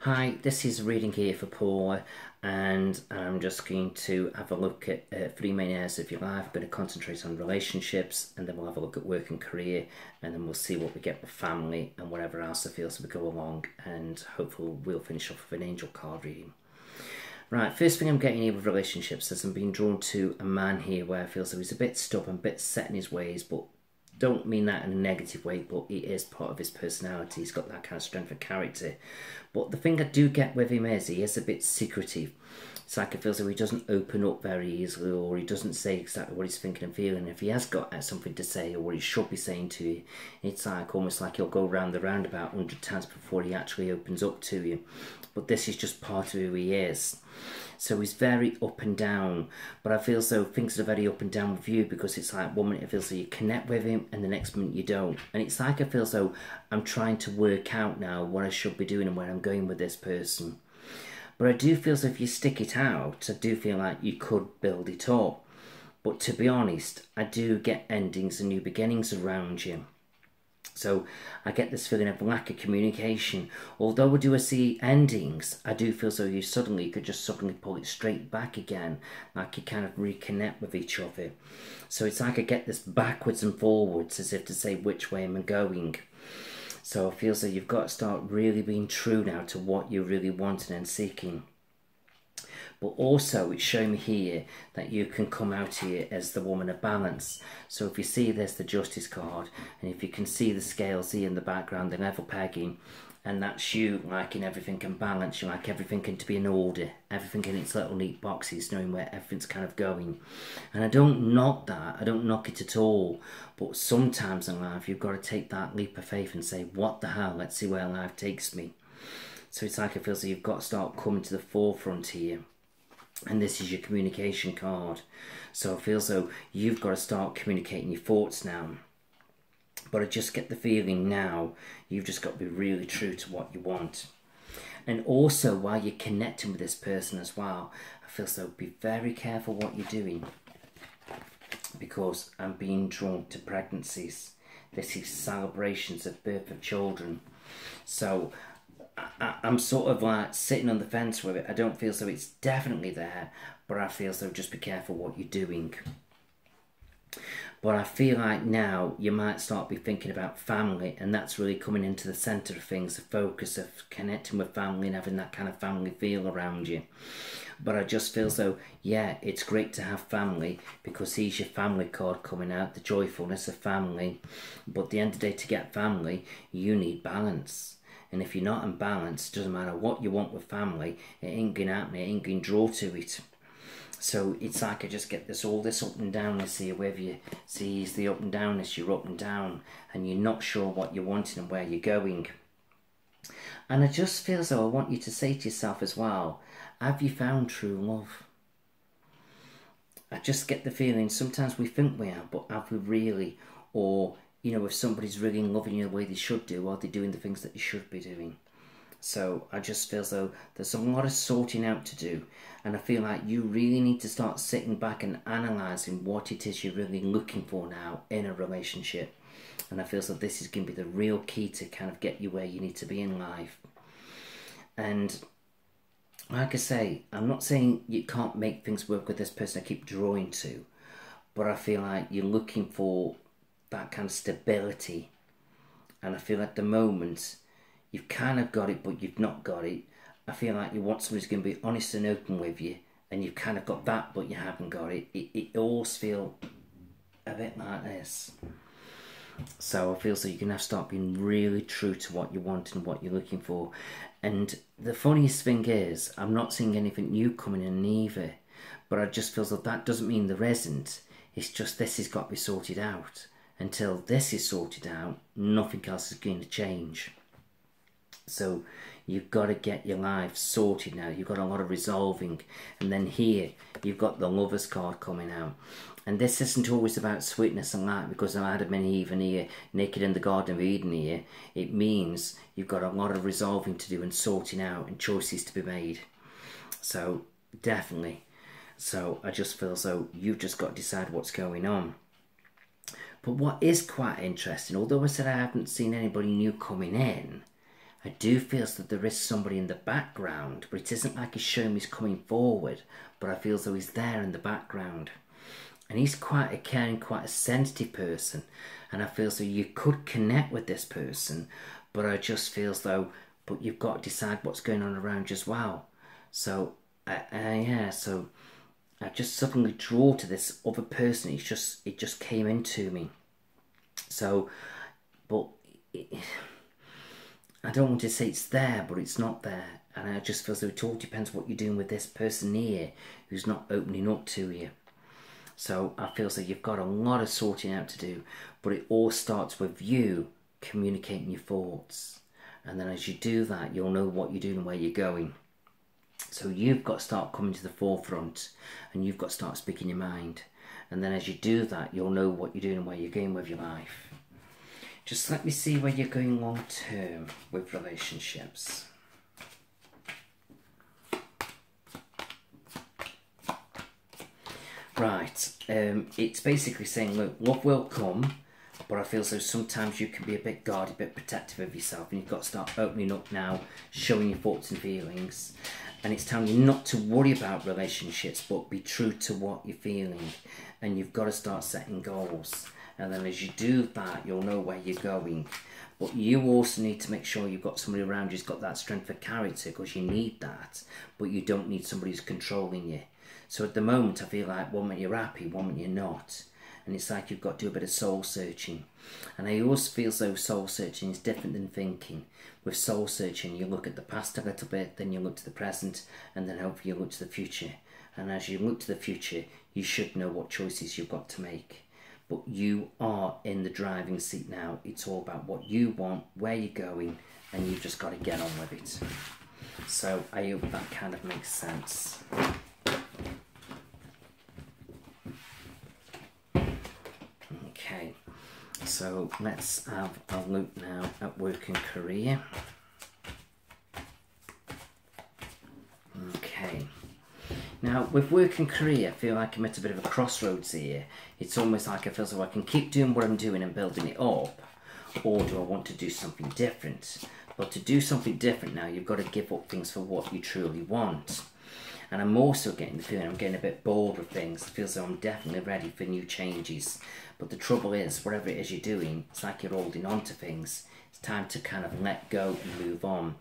Hi, this is a reading here for Paula, and I'm just going to have a look at three main areas of your life. I'm going to concentrate on relationships, and then we'll have a look at work and career, and then we'll see what we get with family and whatever else I feel as we go along, and hopefully we'll finish off with an angel card reading. Right, first thing I'm getting here with relationships is I'm being drawn to a man here where I feel as though he's a bit stubborn, a bit set in his ways, but don't mean that in a negative way, but it is part of his personality. He's got that kind of strength of character. But the thing I do get with him is he is a bit secretive. It's like it feels like he doesn't open up very easily, or he doesn't say exactly what he's thinking and feeling. If he has got something to say, or what he should be saying to you, it's like almost like he'll go round the roundabout 100 times before he actually opens up to you. But this is just part of who he is. So he's very up and down, but I feel as though things are very up and down with you, because it's like one minute it feels like you connect with him and the next minute you don't. And it's like I feel as though I'm trying to work out now what I should be doing and where I'm going with this person. But I do feel as if you stick it out, I do feel like you could build it up. But to be honest, I do get endings and new beginnings around you. So I get this feeling of lack of communication. Although I do see endings, I do feel as though you could just suddenly pull it straight back again, like you kind of reconnect with each other. So it's like I get this backwards and forwards, as if to say, which way am I going? So I feel as though you've got to start really being true now to what you're really wanting and seeking. But also it's showing me here that you can come out here as the woman of balance. So if you see there's the Justice card, and if you can see the scales here in the background, the level pegging, and that's you liking everything in balance, you like everything to be in order, everything in its little neat boxes, knowing where everything's kind of going. And I don't knock that, I don't knock it at all, but sometimes in life you've got to take that leap of faith and say, what the hell, let's see where life takes me. So it's like it feels like you've got to start coming to the forefront here. And this is your communication card. So it feels though you've got to start communicating your thoughts now. But I just get the feeling now you've just got to be really true to what you want. And also while you're connecting with this person as well, I feel so be very careful what you're doing, because I'm being drawn to pregnancies. This is celebrations of birth of children. So I'm sort of like sitting on the fence with it. I don't feel so it's definitely there, but I feel so just be careful what you're doing. But I feel like now you might start be thinking about family, and that's really coming into the centre of things, the focus of connecting with family and having that kind of family feel around you. But I just feel so, yeah, it's great to have family, because here's your family card coming out, the joyfulness of family. But at the end of the day, to get family, you need balance. And if you're not in balance, it doesn't matter what you want with family, it ain't going to happen, it ain't going to draw to it. So it's like I just get all this up and downness here, whether you see the up and downness, you're up and down, and you're not sure what you're wanting and where you're going. And I just feel as though I want you to say to yourself as well, have you found true love? I just get the feeling sometimes we think we are, but have we really? Or, you know, if somebody's really loving you the way they should do, are they doing the things that they should be doing? So I just feel as though there's a lot of sorting out to do, and I feel like you really need to start sitting back and analysing what it is you're really looking for now in a relationship. And I feel as though this is going to be the real key to kind of get you where you need to be in life. And like I say, I'm not saying you can't make things work with this person I keep drawing to, but I feel like you're looking for that kind of stability. And I feel at the moment you've kind of got it, but you've not got it. I feel like you want somebody who's going to be honest and open with you, and you've kind of got that, but you haven't got it. It always feels a bit like this. So I feel so you're going to have to start being really true to what you want and what you're looking for. And the funniest thing is, I'm not seeing anything new coming in either, but I just feel that that doesn't mean there isn't. It's just this has got to be sorted out. Until this is sorted out, nothing else is going to change. So you've got to get your life sorted now. You've got a lot of resolving. And then here, you've got the Lover's card coming out. And this isn't always about sweetness and light, because of Adam and Eve and here, naked in the Garden of Eden here. It means you've got a lot of resolving to do and sorting out and choices to be made. So, definitely. So, I just feel as though you've just got to decide what's going on. But what is quite interesting, although I said I haven't seen anybody new coming in, I do feel that there is somebody in the background, but it isn't like he's showing me he's coming forward, but I feel as though he's there in the background. And he's quite a caring, quite a sensitive person, and I feel as though you could connect with this person, but I just feel as though, but you've got to decide what's going on around you as well. So, yeah, so I just suddenly draw to this other person. It just came into me. So, but I don't want to say it's there, but it's not there. And I just feel as though it all depends what you're doing with this person here who's not opening up to you. So I feel as though you've got a lot of sorting out to do, but it all starts with you communicating your thoughts. And then as you do that, you'll know what you're doing and where you're going. So you've got to start coming to the forefront, and you've got to start speaking your mind. And then as you do that, you'll know what you're doing and where you're going with your life. Just let me see where you're going long term with relationships. Right, it's basically saying, look, love will come, but I feel as though sometimes you can be a bit guarded, a bit protective of yourself, and you've got to start opening up now, showing your thoughts and feelings. And it's telling you not to worry about relationships, but be true to what you're feeling. And you've got to start setting goals. And then as you do that, you'll know where you're going. But you also need to make sure you've got somebody around you who's got that strength of character, because you need that. But you don't need somebody who's controlling you. So at the moment, I feel like one minute you're happy, one minute you're not. And it's like you've got to do a bit of soul searching. And I always feel as though soul searching is different than thinking. With soul searching, you look at the past a little bit, then you look to the present, and then hopefully you look to the future. And as you look to the future, you should know what choices you've got to make. But you are in the driving seat now. It's all about what you want, where you're going, and you've just got to get on with it. So I hope that kind of makes sense. Okay, so let's have a look now at work and career. Okay, now with work and career, I feel like I'm at a bit of a crossroads here. It's almost like I feel as though I can keep doing what I'm doing and building it up, or do I want to do something different? But to do something different now, you've got to give up things for what you truly want. And I'm also getting the feeling I'm getting a bit bored with things. It feels like I'm definitely ready for new changes. But the trouble is, whatever it is you're doing, it's like you're holding on to things. It's time to kind of let go and move on.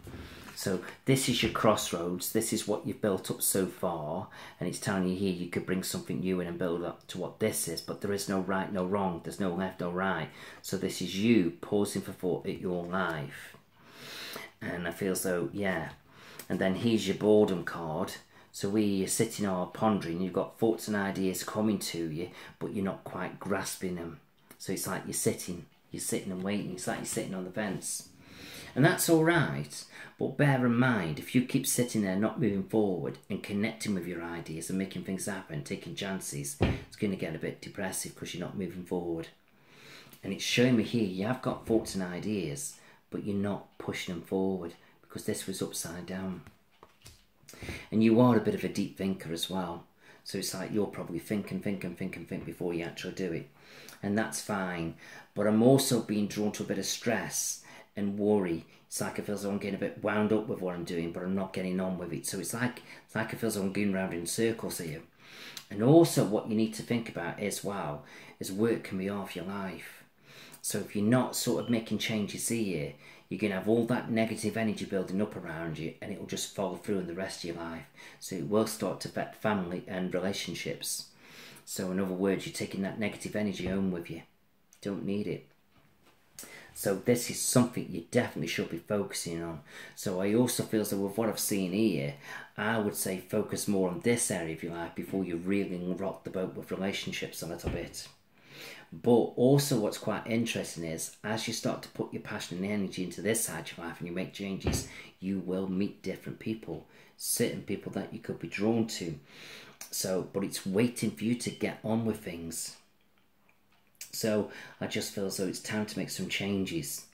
So this is your crossroads. This is what you've built up so far. And it's telling you here you could bring something new in and build up to what this is. But there is no right, no wrong. There's no left or right. So this is you pausing for thought at your life. And I feel as though, yeah. And then here's your boredom card. So where you're sitting or pondering, you've got thoughts and ideas coming to you, but you're not quite grasping them. So it's like you're sitting and waiting. It's like you're sitting on the fence. And that's all right, but bear in mind, if you keep sitting there not moving forward and connecting with your ideas and making things happen, taking chances, it's going to get a bit depressive because you're not moving forward. And it's showing me here, you have got thoughts and ideas, but you're not pushing them forward because this was upside down. And you are a bit of a deep thinker as well. So it's like you're probably think before you actually do it. And that's fine. But I'm also being drawn to a bit of stress and worry. It's like I feel as though I'm getting a bit wound up with what I'm doing, but I'm not getting on with it. So it's like I feel as though I'm going round in circles here. And also what you need to think about is, wow, is work can be half your life. So if you're not sort of making changes here, you're going to have all that negative energy building up around you, and it will just follow through in the rest of your life. So it will start to affect family and relationships. So in other words, you're taking that negative energy home with you. Don't need it. So this is something you definitely should be focusing on. So I also feel as though with what I've seen here, I would say focus more on this area of your life before you really rock the boat with relationships a little bit. But also what's quite interesting is, as you start to put your passion and energy into this side of your life and you make changes, you will meet different people, certain people that you could be drawn to. So, but it's waiting for you to get on with things. So I just feel as though it's time to make some changes.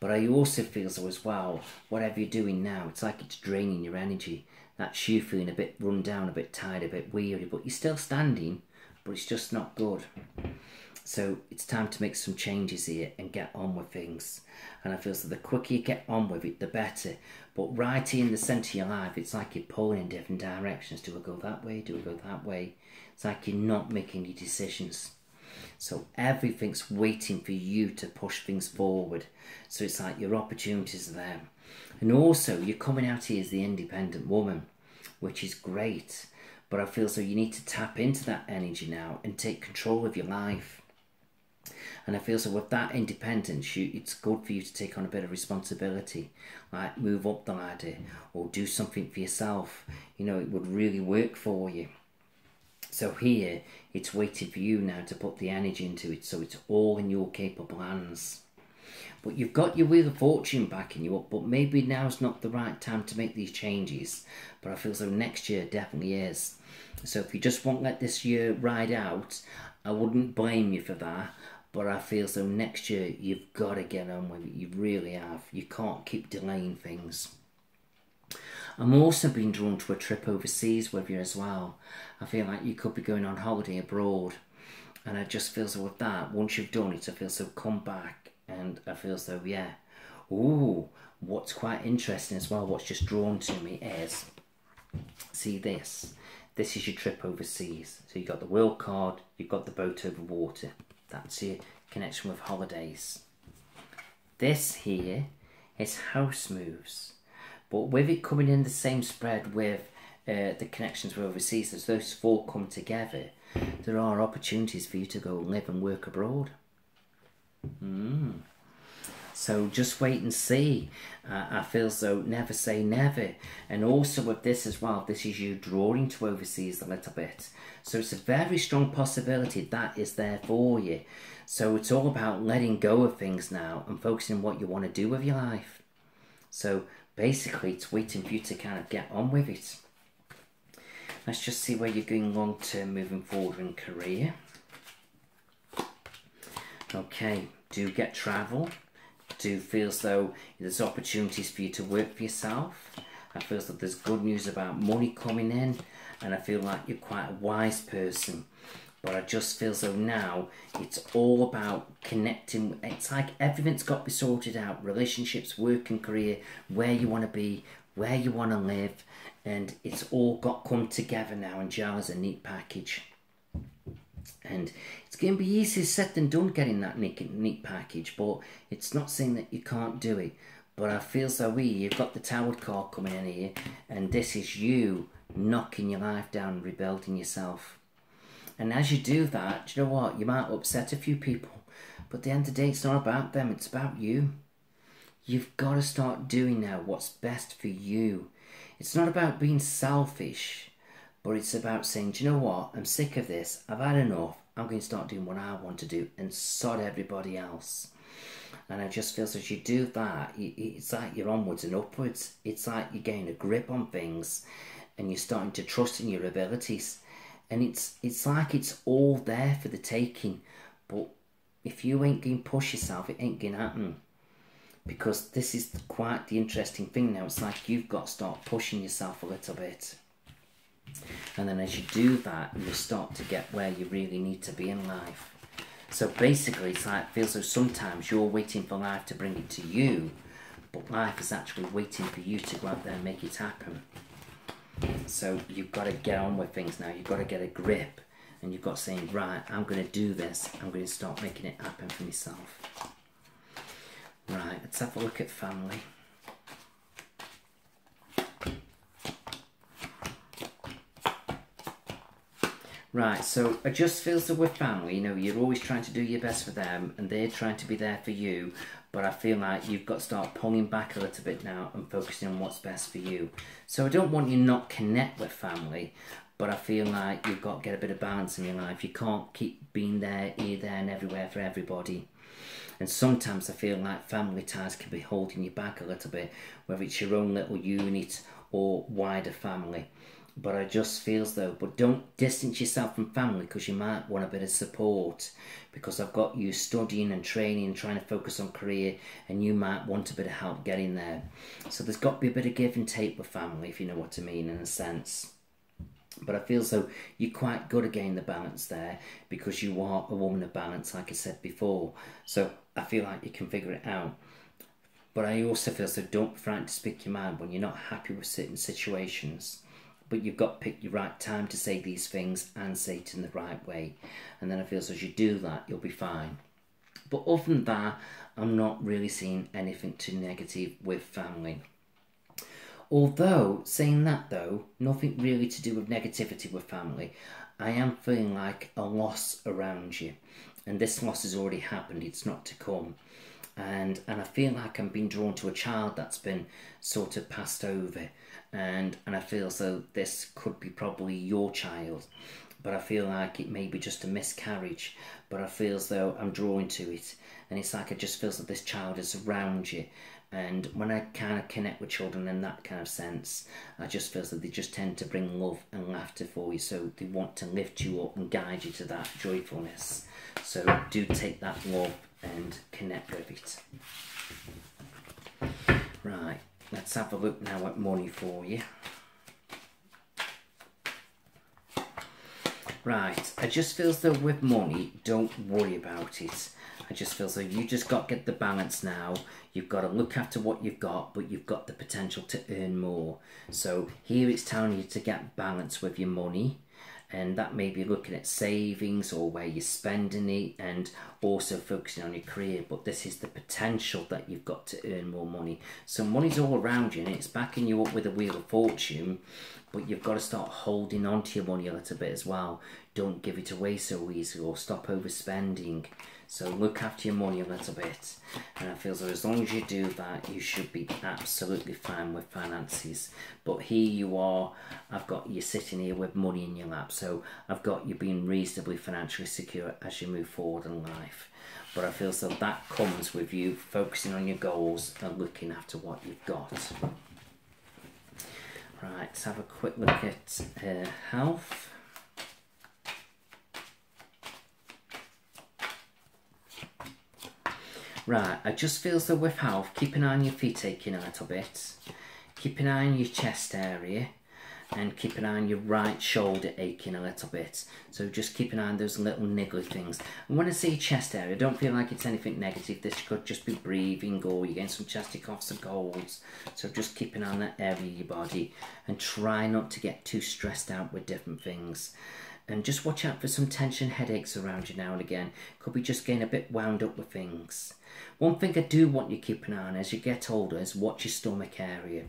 But I also feel as though as well, whatever you're doing now, it's like it's draining your energy. That's you feeling a bit run down, a bit tired, a bit weary, but you're still standing, but it's just not good. So it's time to make some changes here and get on with things. And I feel so the quicker you get on with it, the better. But right here in the centre of your life, it's like you're pulling in different directions. Do I go that way? Do I go that way? It's like you're not making any decisions. So everything's waiting for you to push things forward. So it's like your opportunities are there. And also, you're coming out here as the independent woman, which is great. But I feel so you need to tap into that energy now and take control of your life. And I feel so with that independence, it's good for you to take on a bit of responsibility, like move up the ladder or do something for yourself. You know, it would really work for you. So here, it's waiting for you now to put the energy into it, so it's all in your capable hands. But you've got your Wheel of Fortune backing you up, but maybe now's not the right time to make these changes. But I feel so next year definitely is. So if you just won't let this year ride out, I wouldn't blame you for that. But I feel so next year, you've got to get on with it. You really have. You can't keep delaying things. I'm also being drawn to a trip overseas with you as well. I feel like you could be going on holiday abroad. And I just feel so with that, once you've done it, I feel so come back. And I feel so, yeah. Ooh, what's quite interesting as well, what's just drawn to me is, see this. This is your trip overseas. So you've got the World card, you've got the boat over water. That's your connection with holidays. This here is house moves. But with it coming in the same spread with the connections with overseas, as those four come together, there are opportunities for you to go live and work abroad. So just wait and see. I feel so never say never. And also with this as well, this is you drawing to overseas a little bit. So it's a very strong possibility that is there for you. So it's all about letting go of things now and focusing on what you want to do with your life. So basically it's waiting for you to kind of get on with it. Let's just see where you're going long term moving forward in career. Okay, do get travel. Do feel as though there's opportunities for you to work for yourself. I feel as though there's good news about money coming in, and I feel like you're quite a wise person. But I just feel as though now it's all about connecting. It's like everything's got to be sorted out. Relationships, work and career, where you want to be, where you want to live, and it's all got come together now and gel as a neat package. And it's going to be easier said than done getting that neat package, but it's not saying that you can't do it. But I feel so you've got the Tower card coming in here, and this is you knocking your life down and rebuilding yourself. And as you do that, do you know what? You might upset a few people, but at the end of the day, it's not about them, it's about you. You've got to start doing now what's best for you. It's not about being selfish. But it's about saying, do you know what? I'm sick of this. I've had enough. I'm going to start doing what I want to do and sod everybody else. And I just feel so as you do that, it's like you're onwards and upwards. It's like you're getting a grip on things and you're starting to trust in your abilities. And it's like it's all there for the taking. But if you ain't going to push yourself, it ain't going to happen. Because this is quite the interesting thing now. It's like you've got to start pushing yourself a little bit. And then as you do that, you start to get where you really need to be in life. So basically, it's like, it feels like sometimes you're waiting for life to bring it to you, but life is actually waiting for you to go out there and make it happen. So you've got to get on with things now. You've got to get a grip, and you've got to say, right, I'm going to do this. I'm going to start making it happen for myself. Right, let's have a look at family. Right, so I just feel that with family, you know, you're always trying to do your best for them and they're trying to be there for you, but I feel like you've got to start pulling back a little bit now and focusing on what's best for you. So I don't want you not connect with family, but I feel like you've got to get a bit of balance in your life. You can't keep being there, here, there and everywhere for everybody. And sometimes I feel like family ties can be holding you back a little bit, whether it's your own little unit or wider family. But I just feel as though, but don't distance yourself from family because you might want a bit of support, because I've got you studying and training and trying to focus on career and you might want a bit of help getting there. So there's got to be a bit of give and take with family, if you know what I mean, in a sense. But I feel as though you're quite good at getting the balance there because you are a woman of balance, like I said before. So I feel like you can figure it out. But I also feel as though don't be frightened to speak your mind when you're not happy with certain situations. But you've got to pick your right time to say these things and say it in the right way. And then I feel as you do that, you'll be fine. But other than that, I'm not really seeing anything too negative with family. Although, saying that though, nothing really to do with negativity with family. I am feeling like a loss around you. And this loss has already happened, it's not to come. And I feel like I'm being drawn to a child that's been sort of passed over. And I feel as though this could be probably your child. But I feel like it may be just a miscarriage. But I feel as though I'm drawn to it. And it's like I just feel that this child is around you. And when I kind of connect with children in that kind of sense, I just feel that they just tend to bring love and laughter for you. So they want to lift you up and guide you to that joyfulness. So do take that love and connect with it. Right, let's have a look now at money for you. Right, I just feel as though with money, don't worry about it. I just feel as though you just got to get the balance now. You've got to look after what you've got, but you've got the potential to earn more. So here it's telling you to get balance with your money. And that may be looking at savings or where you're spending it and also focusing on your career. But this is the potential that you've got to earn more money. So money's all around you and it's backing you up with a wheel of fortune. But you've got to start holding on to your money a little bit as well. Don't give it away so easily or stop overspending. So look after your money a little bit. And I feel as long as you do that, you should be absolutely fine with finances. But here you are, I've got you sitting here with money in your lap. So I've got you being reasonably financially secure as you move forward in life. But I feel as though that comes with you focusing on your goals and looking after what you've got. Right, let's have a quick look at health. Right, I just feel as though with health, keep an eye on your feet aching a little bit. Keep an eye on your chest area. And keep an eye on your right shoulder aching a little bit. So just keep an eye on those little niggly things. And when I say chest area, don't feel like it's anything negative. This could just be breathing or you're getting some chesty coughs and colds. So just keep an eye on that area of your body. And try not to get too stressed out with different things. And just watch out for some tension headaches around you now and again. Could be just getting a bit wound up with things. One thing I do want you to keep an eye on as you get older is watch your stomach area.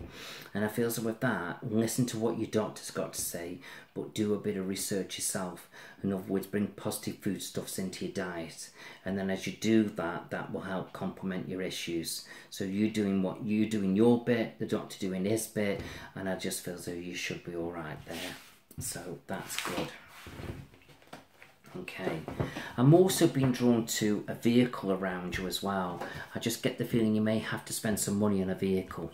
And I feel so with that, listen to what your doctor's got to say, but do a bit of research yourself. In other words, bring positive foodstuffs into your diet. And then as you do that, that will help complement your issues. So you doing what you doing your bit, the doctor doing his bit, and I just feel as though you should be all right there. So that's good. Okay, I'm also being drawn to a vehicle around you as well. I just get the feeling you may have to spend some money on a vehicle.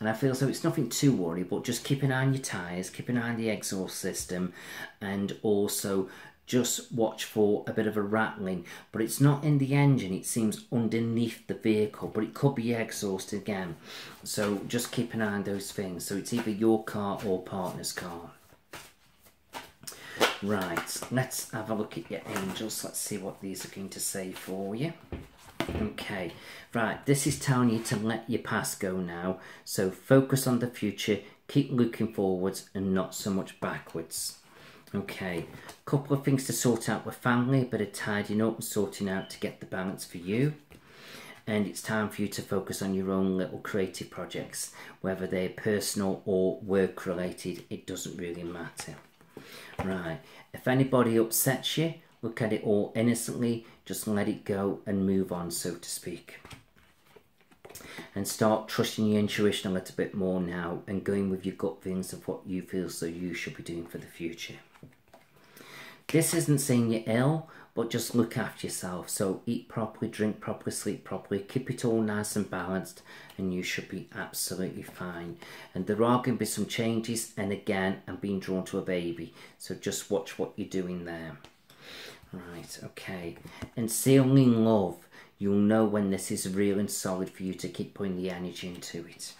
And I feel as though it's nothing too worry, but just keep an eye on your tyres, keep an eye on the exhaust system, and also just watch for a bit of a rattling. But it's not in the engine, it seems underneath the vehicle, but it could be exhaust again. So just keep an eye on those things. So it's either your car or partner's car. Right, let's have a look at your angels. Let's see what these are going to say for you. Okay, right, this is telling you to let your past go now. So focus on the future, keep looking forwards and not so much backwards. Okay, couple of things to sort out with family, a bit of tidying up and sorting out to get the balance for you. And it's time for you to focus on your own little creative projects, whether they're personal or work related, it doesn't really matter. Right, if anybody upsets you, look at it all innocently, just let it go and move on, so to speak. And start trusting your intuition a little bit more now and going with your gut feelings of what you feel so you should be doing for the future. This isn't saying you're ill, but just look after yourself. So eat properly, drink properly, sleep properly, keep it all nice and balanced, and you should be absolutely fine. And there are going to be some changes, and again, I'm being drawn to a baby. So just watch what you're doing there. Right, okay. And sealing love, you'll know when this is real and solid for you to keep putting the energy into it.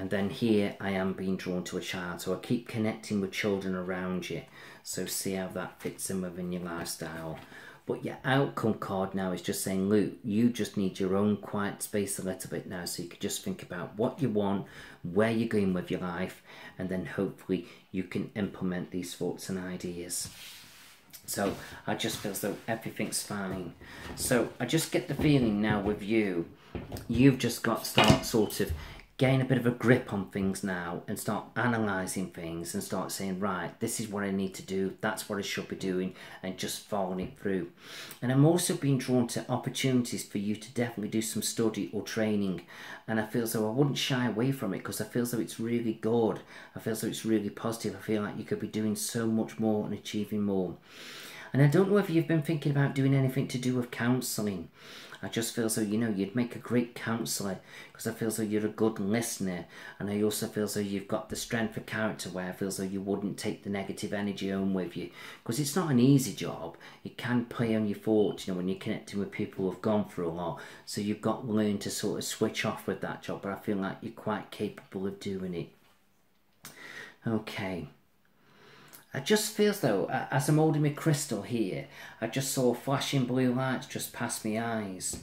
And then here I am being drawn to a child. So I keep connecting with children around you. So see how that fits in within your lifestyle. But your outcome card now is just saying, Luke, you just need your own quiet space a little bit now, so you can just think about what you want, where you're going with your life, and then hopefully you can implement these thoughts and ideas. So I just feel as though everything's fine. So I just get the feeling now with you, you've just got to start sort of gain a bit of a grip on things now and start analysing things and start saying, right, this is what I need to do, that's what I should be doing, and just following it through. And I'm also being drawn to opportunities for you to definitely do some study or training, and I feel as though I wouldn't shy away from it because I feel as though it's really good. I feel as though it's really positive. I feel like you could be doing so much more and achieving more. And I don't know if you've been thinking about doing anything to do with counselling. I just feel as though, you know, you'd make a great counsellor because I feel as though you're a good listener, and I also feel as though you've got the strength of character where I feel as though you wouldn't take the negative energy home with you, because it's not an easy job. It can play on your thoughts, you know, when you're connecting with people who've gone through a lot, so you've got to learn to sort of switch off with that job, but I feel like you're quite capable of doing it. Okay. I just feel as though, as I'm holding my crystal here, I just saw flashing blue lights just past my eyes.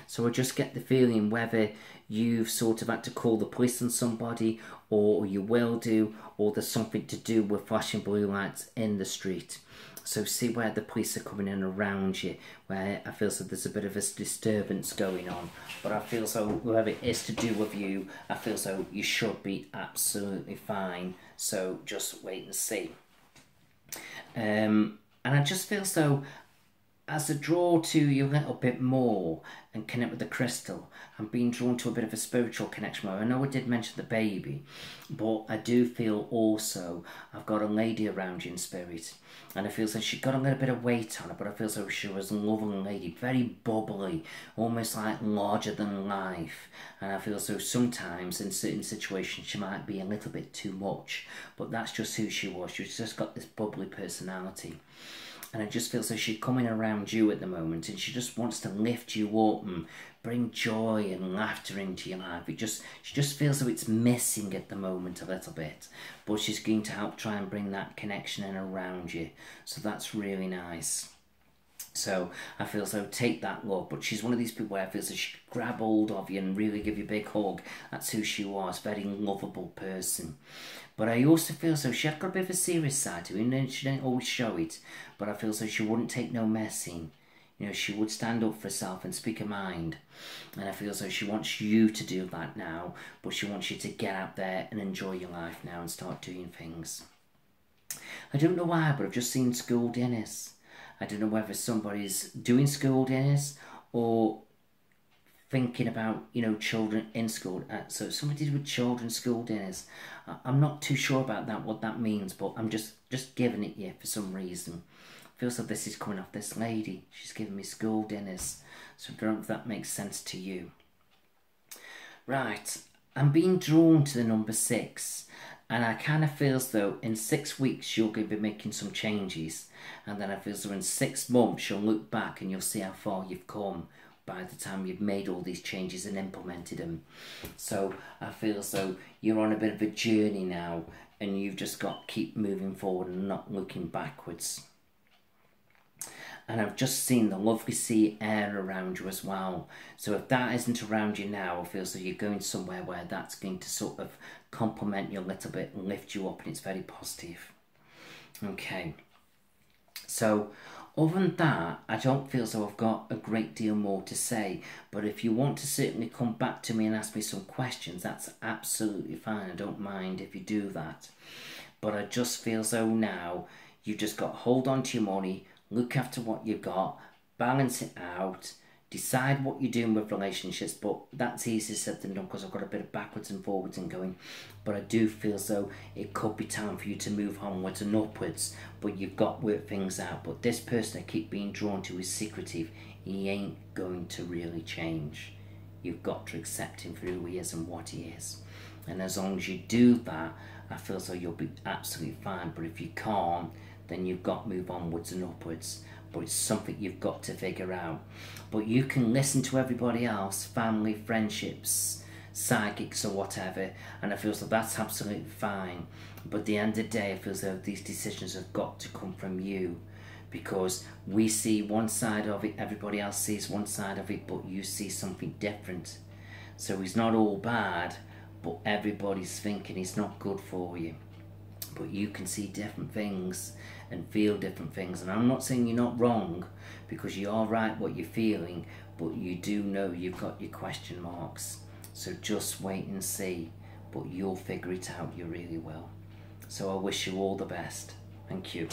So I just get the feeling whether you've sort of had to call the police on somebody, or you will do, or there's something to do with flashing blue lights in the street. So see where the police are coming in around you, where I feel so there's a bit of a disturbance going on. But I feel so whatever it is to do with you, I feel so you should be absolutely fine. So just wait and see. And I just feel so, as I draw to you a little bit more and connect with the crystal, I'm being drawn to a bit of a spiritual connection. I know I did mention the baby, but I do feel also I've got a lady around you in spirit, and I feel so she's got a little bit of weight on her, but I feel so she was a lovely lady, very bubbly, almost like larger than life. And I feel so sometimes in certain situations she might be a little bit too much, but that's just who she was. She's just got this bubbly personality. And I just feel so she's coming around you at the moment, and she just wants to lift you up and bring joy and laughter into your life. She just feels like it's missing at the moment a little bit, but she's going to help try and bring that connection in around you. So that's really nice. So I feel so take that love, but she's one of these people where I feel so she could grab hold of you and really give you a big hug. That's who she was, very lovable person. But I also feel so she had got a bit of a serious side to her, and she didn't always show it, but I feel so she wouldn't take no messing. You know, she would stand up for herself and speak her mind. And I feel so she wants you to do that now, but she wants you to get out there and enjoy your life now and start doing things. I don't know why, but I've just seen school dinners. I don't know whether somebody's doing school dinners or thinking about, you know, children in school. So somebody with children's school dinners. I'm not too sure about that, what that means, but I'm just giving it you for some reason. Feels like this is coming off this lady. She's giving me school dinners. So I don't know if that makes sense to you. Right, I'm being drawn to the number 6. And I kind of feel as though in 6 weeks you're going to be making some changes. And then I feel as though in 6 months you'll look back and you'll see how far you've come by the time you've made all these changes and implemented them. So I feel as though you're on a bit of a journey now, and you've just got to keep moving forward and not looking backwards. And I've just seen the lovely sea air around you as well. So if that isn't around you now, I feel as though you're going somewhere where that's going to sort of complement you a little bit and lift you up, and it's very positive. Okay. So other than that, I don't feel as though I've got a great deal more to say. But if you want to certainly come back to me and ask me some questions, that's absolutely fine. I don't mind if you do that. But I just feel as though now you've just got to hold on to your money, look after what you've got, balance it out, decide what you're doing with relationships. But that's easier said than done, because I've got a bit of backwards and forwards and going. But I do feel as though it could be time for you to move onwards and upwards, but you've got to work things out. But this person I keep being drawn to is secretive. He ain't going to really change. You've got to accept him for who he is and what he is. And as long as you do that, I feel as though you'll be absolutely fine. But if you can't, then you've got to move onwards and upwards. But it's something you've got to figure out. But you can listen to everybody else, family, friendships, psychics or whatever, and I feel so that's absolutely fine. But at the end of the day, I feel as though these decisions have got to come from you, because we see one side of it, everybody else sees one side of it, but you see something different. So it's not all bad, but everybody's thinking it's not good for you. But you can see different things and feel different things, and I'm not saying you're not wrong, because you are right what you're feeling, but you do know you've got your question marks. So just wait and see, but you'll figure it out, you really will. So I wish you all the best. Thank you.